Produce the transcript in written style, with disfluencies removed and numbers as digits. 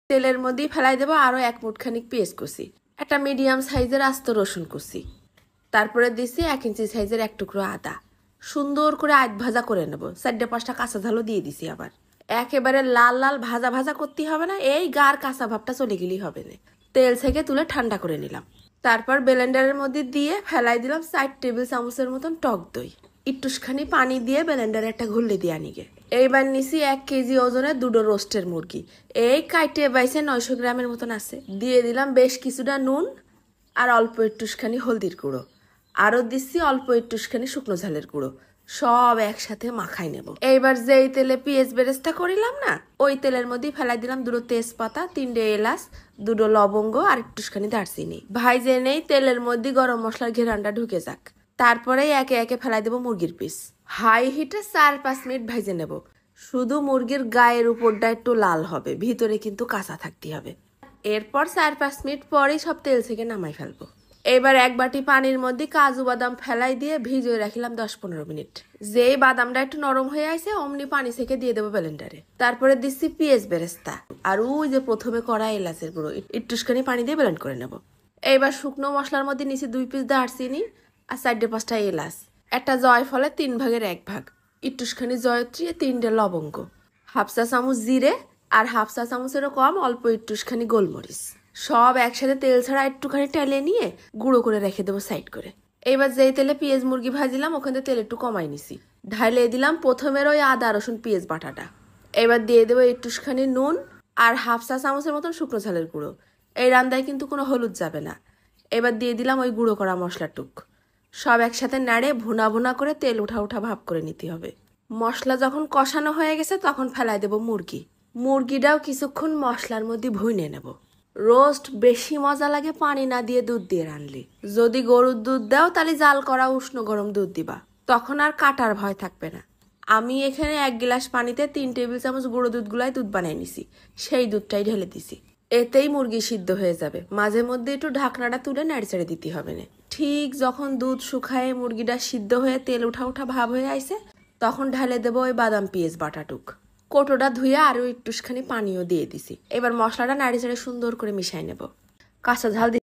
তেলের মধ্যেই ফেলাই দেবো আরো 1 মুঠখানিক পেঁয়াজ কুচি, একটা মিডিয়াম সাইজের আস্ত রসুন কুচি, তারপরে দিছি 1 ইঞ্চি সাইজের 1 টুকরো আদা। সুন্দর করে আধ ভাজা করে নেব। 4-5টা কাঁচা ঝালও দিয়ে দিছি আবার। একেবারে লাল লাল ভাজা ভাজা করতে হবে না, এই গার কাঁচা ভাবটা চলে গেলেই হবে না। তেল থেকে তুলে ঠান্ডা করে নিলাম। তারপর ব্লেন্ডারের মধ্যে দিয়ে ফেলাই দিলাম 4 টেবিল চামচের মতন টক দই। একটুখানি পানি দিয়ে ব্লেন্ডারে একটা ঘুরলে দিয়ে আনিগে। এইবার নিছি 1 কেজি ওজনের 2 রোস্টের মুরগি। এই কাইটে বাইছে 900 গ্রামের মতন আছে। দিয়ে দিলাম বেশ কিছুটা নুন আর অল্প একটুখানি হলদির গুঁড়ো। আরো দিচ্ছি অল্প একটুখানি শুকনো ঝালের গুঁড়ো। সব একসাথে মাখাই নেব। এইবার যেই তেলে পেঁয়াজ বেরেস্তা করিলাম না, ওই তেলের মধ্যে ফেলাই দিলাম 2 তেজপাতা, 3টে এলাচ, 2 লবঙ্গ আর একটুখানি দারচিনি। ভাইজে নেই তেলের মধ্যে গরম মশলার ঘেরানটা ঢুকে যাক। তারপরে একে একে ফেলাই দেবো মুরগির পিস। হাই হিটে 4-5 মিনিট ভাইজে নেব। শুধু মুরগির গায়ের উপরটা একটু লাল হবে, ভিতরে কিন্তু কাঁচা থাকতে হবে। এরপর 4-5 মিনিট পরেই সব তেল থেকে নামাই ফেলবো। এবার 1 বাটি পানির মধ্যে কাজু বাদাম ফেলাই দিয়ে ভিজিয়ে রাখিলাম 10-15 মিনিট। যেই বাদামটা একটু নরম হয়ে আসে অমনি পানি থেকে দিয়ে দেবো ব্লেন্ডারে। তারপরে দিচ্ছি পেঁয়াজ বেরেস্তা আর ওই যে প্রথমে করা এলাচের গুঁড়ো, একটুখানি পানি দিয়ে ব্লেন্ড করে নেব। এইবার শুকনো মশলার মধ্যে নিচে 2 পিস দারচিনি আর 4-5টা এলাচ, একটা জয়ফলের 3 ভাগের 1 ভাগ, একটুখানি জয়ত্রী, 3টে লবঙ্গ, হাফ চা চামচ জিরে আর হাফ চা চামচেরও কম অল্প একটুখানি গোলমরিচ। সব একসাথে তেল ছাড়া একটুখানি টেলে নিয়ে গুঁড়ো করে রেখে দেবো সাইড করে। এবার যেই তেলে পেঁয়াজ মুরগি ভাজিলাম ওখানে তেল একটু কমাই নিছি। ঢাইলে দিলাম প্রথমের ওই আদা রসুন পেঁয়াজ বাটাটা। এবার দিয়ে দেবো একটুখানি নুন আর হাফ চা চামচের মতন শুকনো ঝালের গুঁড়ো। এই রান্নায় কিন্তু কোনো হলুদ যাবে না। এবার দিয়ে দিলাম ওই গুঁড়ো করা মশলাটুক। সব একসাথে নাড়ে ভুনা ভুনা করে তেল উঠা উঠা ভাব করে নিতে হবে। মশলা যখন কষানো হয়ে গেছে তখন ফেলাই দেবো মুরগি। মুরগিটাও কিছুক্ষণ মশলার মধ্যে ভুনে নেব। রোস্ট বেশি মজা লাগে পানি না দিয়ে দুধ দিয়ে রানলে। যদি গরুর দুধ দাও তাহলে জাল করা উষ্ণ গরম দুধ দিবা, তখন আর কাটার ভয় থাকবে না। আমি এখানে 1 গ্লাস পানিতে 3 টেবিল চামচ গুঁড়ো দুধ গুলাই দুধ বানাই নিছি, সেই দুধটাই ঢেলে দিছি। এতেই মুরগি সিদ্ধ হয়ে যাবে। মাঝে মধ্যে একটু ঢাকনাটা তুলে নেড়েচেড়ে দিতে হবে না। ঠিক যখন দুধ শুকায় মুরগিটা সিদ্ধ হয়ে তেল উঠা উঠা ভাব হয়ে আইছে তখন ঢালে দেবো ওই বাদাম পেঁয়াজ বাটাটুক। কোটোটা ধুয়ে আরো একটুখানি পানিও দিয়ে দিছি। এবার মশলাটা নাড়ি চাড়ে সুন্দর করে মিশাই নেব। কাঁচা ঝাল